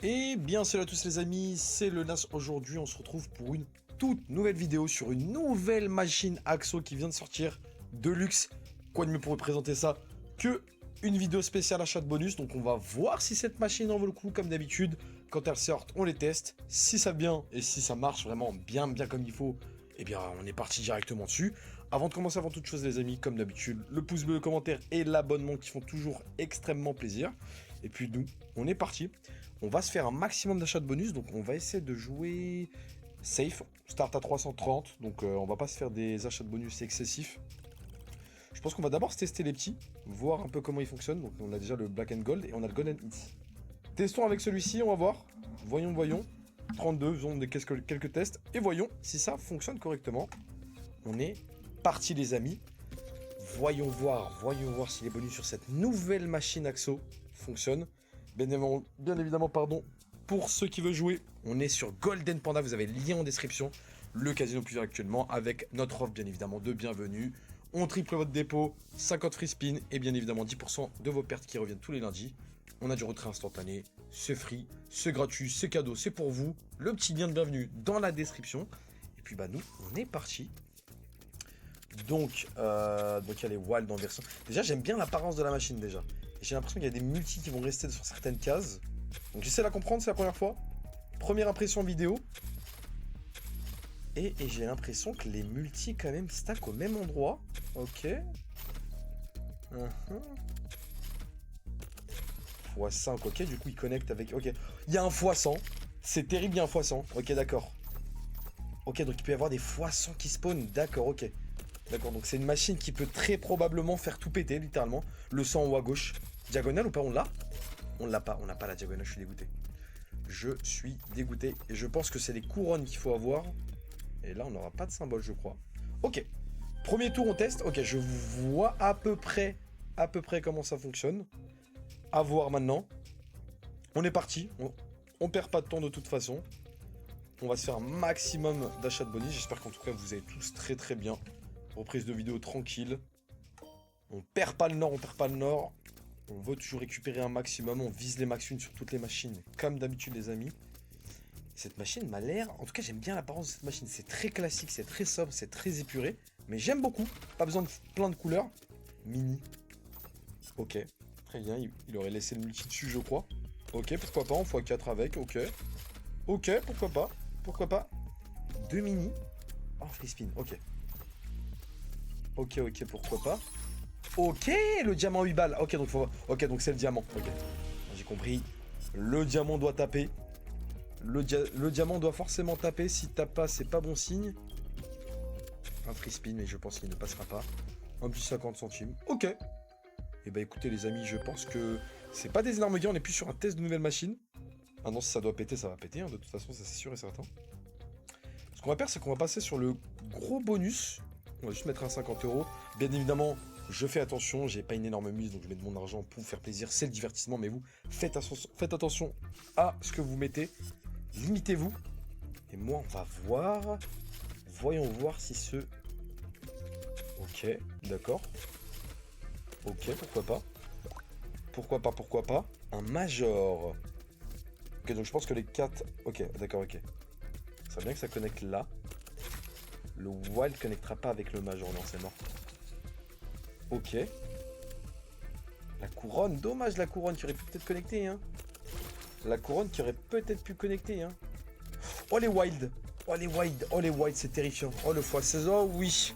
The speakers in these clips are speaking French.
Et bien salut à tous les amis, c'est le Nas. Aujourd'hui on se retrouve pour une toute nouvelle vidéo sur une nouvelle machine Axo qui vient de sortir de luxe. Quoi de mieux pour vous présenter ça que une vidéo spéciale achat de bonus. Donc on va voir si cette machine en vaut le coup comme d'habitude. Quand elle sort, on les teste. Si ça vient et si ça marche vraiment bien comme il faut, eh bien on est parti directement dessus. Avant de commencer, avant toute chose les amis, comme d'habitude, le pouce bleu, le commentaire et l'abonnement qui font toujours extrêmement plaisir. Et puis nous, on est parti. On va se faire un maximum d'achats de bonus, donc on va essayer de jouer safe. Start à 330, donc on va pas se faire des achats de bonus excessifs. Je pense qu'on va d'abord tester les petits, voir un peu comment ils fonctionnent. Donc on a déjà le Black and Gold et on a le Golden Hits. Testons avec celui-ci, on va voir. Voyons. 32, faisons quelques tests et voyons si ça fonctionne correctement. On est parti les amis. Voyons voir si les bonus sur cette nouvelle machine Axo fonctionnent. Bien évidemment, pour ceux qui veulent jouer, on est sur Golden Panda, vous avez le lien en description. Le casino plus actuellement avec notre offre bien évidemment de bienvenue. On triple votre dépôt, 50 free spin et bien évidemment 10% de vos pertes qui reviennent tous les lundis. On a du retrait instantané, c'est free, c'est gratuit, c'est cadeau, c'est pour vous. Le petit lien de bienvenue dans la description. Et puis nous, on est parti. Donc il y a les wild en version. Déjà, j'aime bien l'apparence de la machine déjà. J'ai l'impression qu'il y a des multis qui vont rester sur certaines cases. Donc j'essaie de la comprendre, c'est la première fois. Première impression vidéo. Et j'ai l'impression que les multis quand même stack au même endroit. Ok. x5, ok, du coup il connecte avec... Ok, il y a un x100. C'est terrible, il y a un x100. Ok, d'accord. Ok, donc il peut y avoir des x100 qui spawnent. D'accord, ok. D'accord, donc c'est une machine qui peut très probablement faire tout péter, littéralement. Le 100 en haut à gauche. Diagonale ou pas, on l'a? On l'a pas, on n'a pas la diagonale, je suis dégoûté. Je suis dégoûté. Et je pense que c'est les couronnes qu'il faut avoir. Et là, on n'aura pas de symbole, je crois. Ok. Premier tour, on teste. Ok, je vois à peu près comment ça fonctionne. À voir maintenant. On est parti. On perd pas de temps de toute façon. On va se faire un maximum d'achats de bonus. J'espère qu'en tout cas, vous allez tous très bien. Reprise de vidéo tranquille. On perd pas le nord, On veut toujours récupérer un maximum. On vise les max 1 sur toutes les machines. Comme d'habitude, les amis. Cette machine m'a l'air... En tout cas, j'aime bien l'apparence de cette machine. C'est très classique, c'est très sobre, c'est très épuré. Mais j'aime beaucoup. Pas besoin de plein de couleurs. Mini. Ok. Très bien. Il aurait laissé le multi dessus, je crois. Ok, pourquoi pas. En x4 avec. Ok. Ok, pourquoi pas. 2 mini. Oh, free spin. Ok. Ok, pourquoi pas. Ok, le diamant 8 balles. Ok, donc c'est le diamant. Ok, j'ai compris. Le diamant doit taper. Le diamant doit forcément taper. Si tape pas, c'est pas bon signe. Un free spin, mais je pense qu'il ne passera pas. Un petit 50 centimes. Ok. Et bah écoutez les amis, je pense que c'est pas des énormes gains. On est plus sur un test de nouvelle machine. Ah non, si ça doit péter, ça va péter. Hein. De toute façon, ça c'est sûr et certain. Ce qu'on va faire, c'est qu'on va passer sur le gros bonus. On va juste mettre un 50 €. Bien évidemment, je fais attention, j'ai pas une énorme mise, donc je mets de mon argent pour vous faire plaisir. C'est le divertissement, mais vous, faites attention à ce que vous mettez. Limitez-vous. Et moi, on va voir. Voyons voir si ce... Ok, d'accord. Ok, pourquoi pas. Pourquoi pas. Un major. Ok, donc je pense que les 4... Ok, d'accord, ok. Ça serait bien que ça connecte là. Le wild connectera pas avec le major, non, c'est mort. Ok. La couronne, dommage la couronne qui aurait pu peut-être connecter, hein. La couronne qui aurait peut-être pu connecter, hein. Oh les wild. Oh les wild, c'est terrifiant. Oh le x16, oh oui.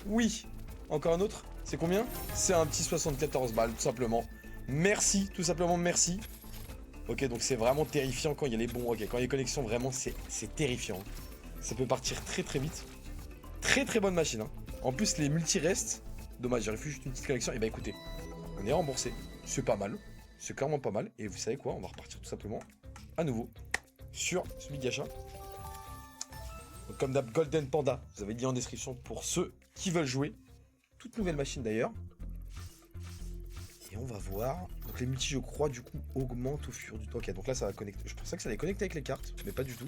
Oui. Encore un autre. C'est combien? C'est un petit 74 balles, tout simplement. Merci, tout simplement merci. Ok, donc c'est vraiment terrifiant quand il y a les bons. Ok, quand il y a les connexions, vraiment, c'est terrifiant. Ça peut partir très vite. Très bonne machine, hein. En plus, les multi restent. Dommage, j'aurais fait juste une petite connexion. Et bah écoutez, on est remboursé. C'est pas mal. C'est clairement pas mal. Et vous savez quoi? On va repartir tout simplement à nouveau sur ce big achat. Donc, comme d'hab, Golden Panda. Vous avez le lien en description pour ceux qui veulent jouer. Toute nouvelle machine d'ailleurs. Et on va voir. Donc les multi, je crois, du coup, augmentent au fur du temps. Ok, donc là, ça va connecter. Je pensais que ça allait connecter avec les cartes, mais pas du tout.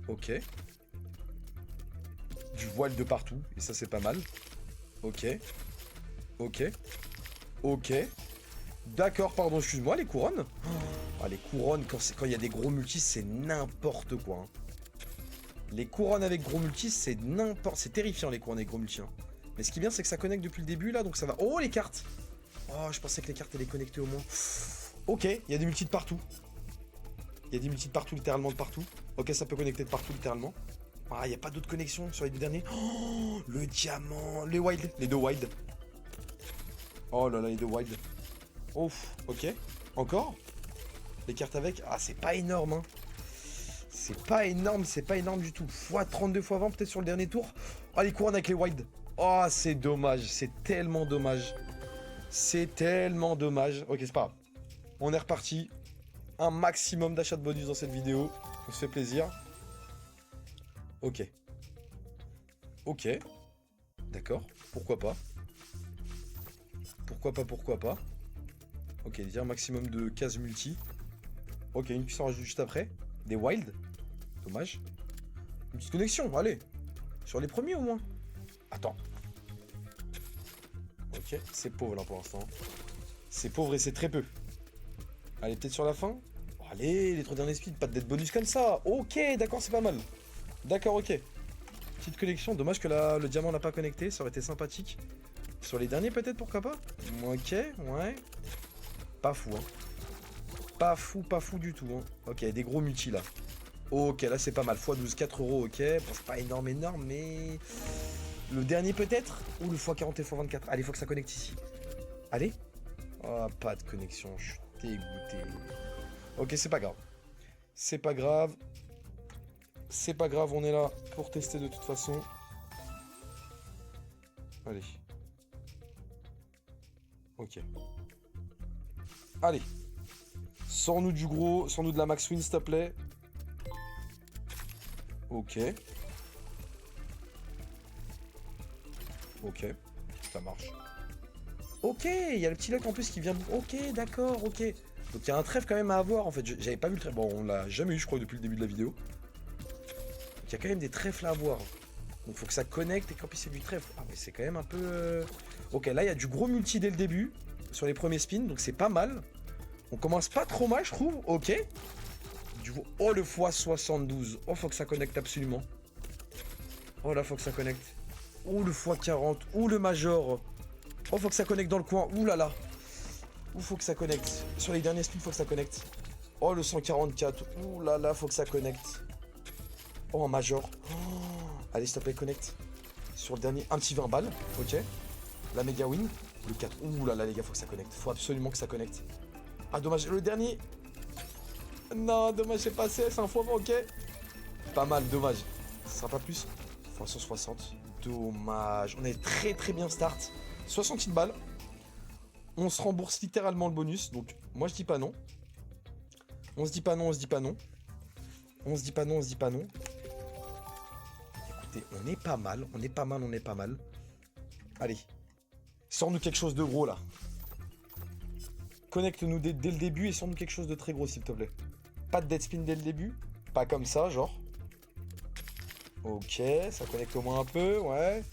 Ok. Du voile de partout. Et ça, c'est pas mal. Ok. D'accord, pardon, excuse-moi, les couronnes. Ah, les couronnes, quand il y a des gros multis, c'est n'importe quoi. Hein. Les couronnes avec gros multis, c'est n'importe... C'est terrifiant, les couronnes avec gros multis. Hein. Mais ce qui est bien, c'est que ça connecte depuis le début, là, donc ça va... Oh, les cartes. Oh, je pensais que les cartes, elles étaient connectées au moins. Ok, il y a des multis de partout. Il y a des multis de partout, littéralement de partout. Ok, ça peut connecter de partout, littéralement. Ah, il n'y a pas d'autres connexions sur les deux derniers. Oh, le diamant. Les wild. Les deux wild. Oh là là, les deux wild. Ouf, ok. Encore. Les cartes avec. Ah, c'est pas énorme, hein. C'est pas énorme du tout. x32, x20 peut-être sur le dernier tour. Oh, les couronnes avec les wild. Oh, c'est dommage. C'est tellement dommage. C'est tellement dommage. Ok, c'est pas grave. On est reparti. Un maximum d'achats de bonus dans cette vidéo. On se fait plaisir. Ok. Ok. D'accord. Pourquoi pas. Pourquoi pas. Ok, dire un maximum de cases multi. Ok, une qui s'en rajoute juste après. Des wild. Dommage. Une petite connexion, allez. Sur les premiers au moins. Attends. Ok, c'est pauvre là pour l'instant. C'est pauvre et c'est très peu. Allez, peut-être sur la fin. Oh, allez, les 3 derniers speeds, pas de dead bonus comme ça. Ok, d'accord, c'est pas mal. D'accord, ok. Petite connexion, dommage que le diamant n'a pas connecté, ça aurait été sympathique. Sur les derniers peut-être, pourquoi pas. Ok, ouais. Pas fou, hein. Pas fou du tout, hein. Ok, des gros multis là. Ok, là c'est pas mal. x12, 4 euros, ok. Bon, c'est pas énorme, mais... Le dernier peut-être. Ou le x40 et x24. Allez, faut que ça connecte ici. Allez. Oh, pas de connexion, je suis dégoûté. Ok, c'est pas grave. C'est pas grave. C'est pas grave, on est là pour tester de toute façon. Allez. Ok. Allez. Sors-nous du gros, sors-nous de la max win, s'il te plaît. Ok. Ok. Ça marche. Ok, il y a le petit lock en plus qui vient... Ok, d'accord, ok. Donc il y a un trèfle quand même à avoir en fait. J'avais pas vu le trèfle. Bon, on l'a jamais eu, je crois, depuis le début de la vidéo. Donc il y a quand même des trèfles à avoir. Donc faut que ça connecte et qu'en plus c'est du trèfle. Ah mais c'est quand même un peu... Ok, là il y a du gros multi dès le début. Sur les premiers spins, donc c'est pas mal. On commence pas trop mal, je trouve. Ok. Oh, le x72. Oh, faut que ça connecte absolument. Oh là, faut que ça connecte. Oh, le x40. Oh, le major. Oh, faut que ça connecte dans le coin. Ouh là là. Ouh, faut que ça connecte. Sur les derniers spins, faut que ça connecte. Oh, le 144. Ouh là là, faut que ça connecte. Oh, un major. Oh. Allez, s'il te plaît, connecte. Sur le dernier, un petit 20 balles. Ok. La méga win. Le 4. Ouh là là, les gars, faut que ça connecte. Faut absolument que ça connecte. Ah, dommage. Le dernier. Non, dommage, j'ai passé. C'est un fois, ok. Pas mal, dommage. Ce sera pas plus. x160. Dommage. On est très très bien start. 68 balles. On se rembourse littéralement le bonus. Donc, moi, je dis pas non. On se dit pas non, on se dit pas non. On se dit pas non, on se dit pas non. Écoutez, on est pas mal. On est pas mal, on est pas mal. Allez. Sors-nous quelque chose de gros, là. Connecte-nous dès le début et sors-nous quelque chose de très gros, s'il te plaît. Pas de dead spin dès le début. Pas comme ça, genre. Ok, ça connecte au moins un peu, ouais.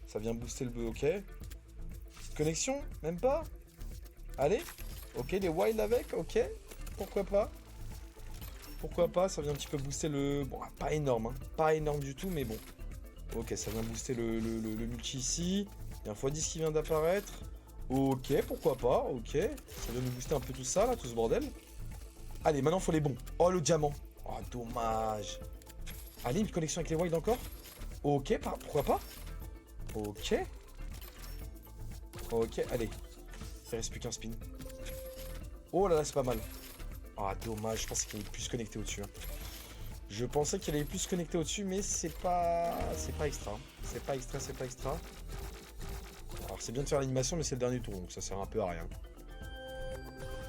Ça vient booster le... Ok. Petite connexion, même pas. Allez. Ok, les wild avec, ok. Pourquoi pas. Pourquoi pas, ça vient un petit peu booster le... Bon, pas énorme, hein. Pas énorme du tout, mais bon. Ok, ça vient booster le multi ici. Il y a un x10 qui vient d'apparaître. Ok, pourquoi pas, ok. Ça vient nous booster un peu tout ça, là, tout ce bordel. Allez, maintenant, faut les bons. Oh, le diamant. Oh, dommage. Allez, une connexion avec les wild encore. Ok, pourquoi pas. Ok. Ok, allez. Il reste plus qu'un spin. Oh là là, c'est pas mal. Ah, dommage, je pensais qu'il allait plus se connecter au-dessus. Hein. Je pensais qu'il allait plus se connecter au-dessus, mais c'est pas... C'est pas extra. C'est pas extra, c'est pas extra. Alors, c'est bien de faire l'animation, mais c'est le dernier tour, donc ça sert un peu à rien.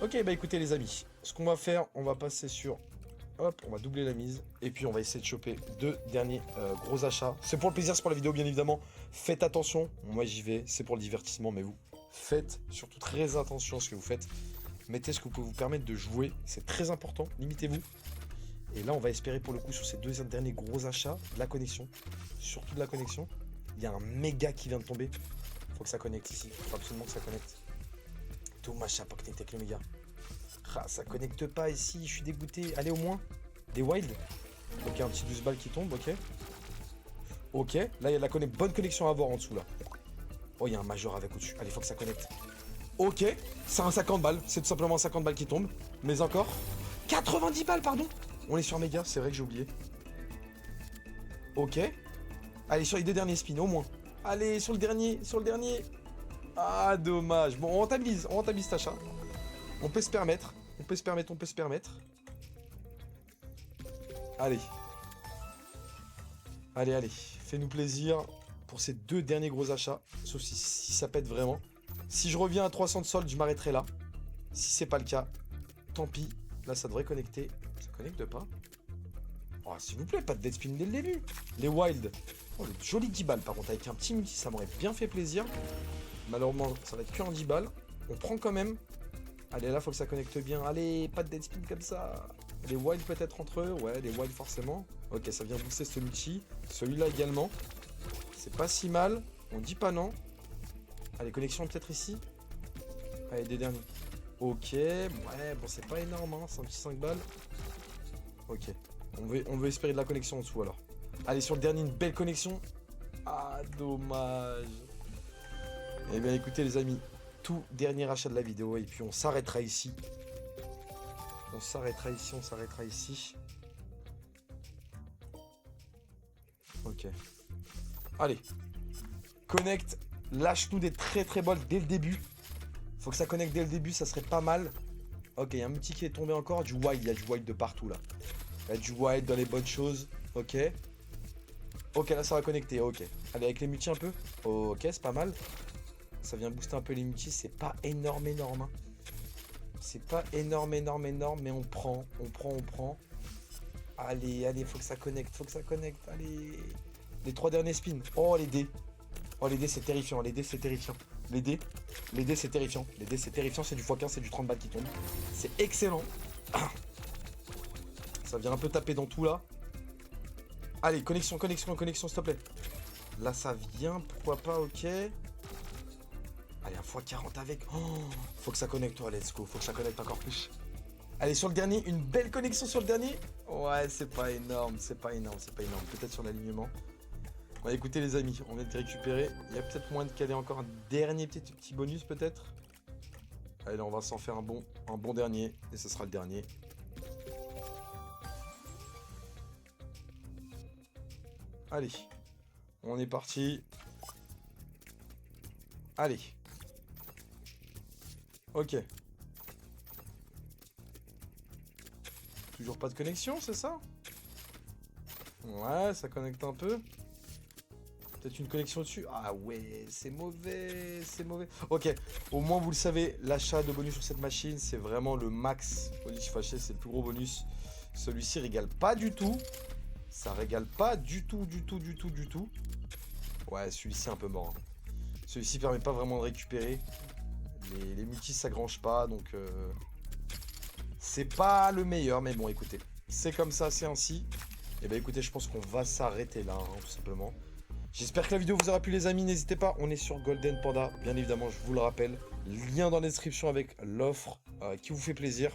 Ok, bah écoutez les amis. Ce qu'on va faire, on va passer sur... Hop, on va doubler la mise. Et puis on va essayer de choper 2 derniers gros achats. C'est pour le plaisir, c'est pour la vidéo bien évidemment. Faites attention. Moi j'y vais, c'est pour le divertissement. Mais vous, faites surtout très attention à ce que vous faites. Mettez ce que vous pouvez vous permettre de jouer. C'est très important, limitez-vous. Et là on va espérer pour le coup sur ces 2 derniers gros achats, de la connexion. Surtout de la connexion. Il y a un méga qui vient de tomber. Faut que ça connecte ici. Faut absolument que ça connecte. Dommage, ça n'a pas connecté avec le méga. Ah, ça connecte pas ici, je suis dégoûté. Allez, au moins. Des wild. Ok, un petit 12 balles qui tombe, ok. Ok, là, il y a de la bonne connexion à avoir en dessous, là. Oh, il y a un majeur avec au-dessus. Allez, faut que ça connecte. Ok, c'est un 50 balles. C'est tout simplement un 50 balles qui tombe. Mais encore. 90 balles, pardon. On est sur méga, c'est vrai que j'ai oublié. Ok. Allez, sur les 2 derniers spins, au moins. Allez, sur le dernier, sur le dernier. Ah, dommage. Bon, on rentabilise cet achat. On peut se permettre. On peut se permettre. Allez. Allez. Fais-nous plaisir pour ces 2 derniers gros achats. Sauf si ça pète vraiment. Si je reviens à 300 de solde, je m'arrêterai là. Si c'est pas le cas, tant pis. Là, ça devrait connecter. Ça connecte pas. Oh, s'il vous plaît, pas de dead spin dès le début. Les wild. Oh, le joli 10 balles. Par contre, avec un petit multi, ça m'aurait bien fait plaisir. Malheureusement, ça va être que en 10 balles. On prend quand même. Allez, là, faut que ça connecte bien. Allez, pas de dead spin comme ça. Les wild peut-être entre eux. Ouais, les wild forcément. Ok, ça vient booster ce multi. Celui-là également. C'est pas si mal. On dit pas non. Allez, connexion peut-être ici. Allez, des derniers. Ok, ouais, bon, c'est pas énorme, hein. C'est un petit 5 balles. Ok. On veut espérer de la connexion en dessous alors. Allez, sur le dernier, une belle connexion. Ah, dommage. Eh bien, écoutez, les amis, tout dernier achat de la vidéo. Et puis, on s'arrêtera ici. On s'arrêtera ici. Ok. Allez. Connecte. Lâche-nous des très très balles dès le début. Faut que ça connecte dès le début, ça serait pas mal. Ok, il y a un petit qui est tombé encore. Du wild, il y a du wild de partout là. Il y a du wild dans les bonnes choses. Ok. Ok, là ça va connecter. Ok. Allez, avec les multis un peu. Ok, c'est pas mal. Ça vient booster un peu les multis. C'est pas énorme. Hein. C'est pas énorme. Mais on prend. Allez, faut que ça connecte. Allez. Les 3 derniers spins. Oh, les dés. Oh, les dés, c'est terrifiant. Les dés, c'est terrifiant. Les dés, c'est terrifiant. C'est du x15, c'est du 30 balles qui tombe. C'est excellent. Ça vient un peu taper dans tout là. Allez, connexion, s'il te plaît. Là, ça vient, pourquoi pas, ok. Allez, un x40 avec. Oh, faut que ça connecte, toi, let's go. Faut que ça connecte encore plus. Allez, sur le dernier, une belle connexion sur le dernier. Ouais, c'est pas énorme. Peut-être sur l'alignement. Bon, écoutez, les amis, on vient de récupérer. Il y a peut-être moyen de caler encore un dernier petit bonus, peut-être. Allez, là, on va s'en faire un bon dernier. Et ce sera le dernier. Allez, on est parti. Allez. Ok. Toujours pas de connexion, c'est ça? Ouais, ça connecte un peu. Peut-être une connexion dessus. Ah ouais, c'est mauvais. Ok, au moins vous le savez, l'achat de bonus sur cette machine, c'est vraiment le max. Bonus fâché, c'est le plus gros bonus. Celui-ci régale pas du tout. Ça régale pas du tout. Ouais, celui-ci est un peu mort. Hein. Celui-ci permet pas vraiment de récupérer. Les multis s'agrangent pas, donc c'est pas le meilleur, mais bon, écoutez, c'est comme ça, c'est ainsi. Et bah écoutez, je pense qu'on va s'arrêter là, hein, tout simplement. J'espère que la vidéo vous aura plu, les amis. N'hésitez pas, on est sur Golden Panda, bien évidemment, je vous le rappelle. Lien dans la description avec l'offre qui vous fait plaisir.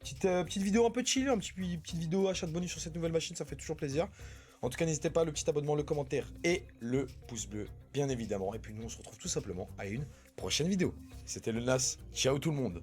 Petite vidéo un peu chill, petite vidéo achat de bonus sur cette nouvelle machine, ça fait toujours plaisir. En tout cas, n'hésitez pas, le petit abonnement, le commentaire et le pouce bleu, bien évidemment. Et puis nous, on se retrouve tout simplement à une prochaine vidéo. C'était le Nas. Ciao tout le monde.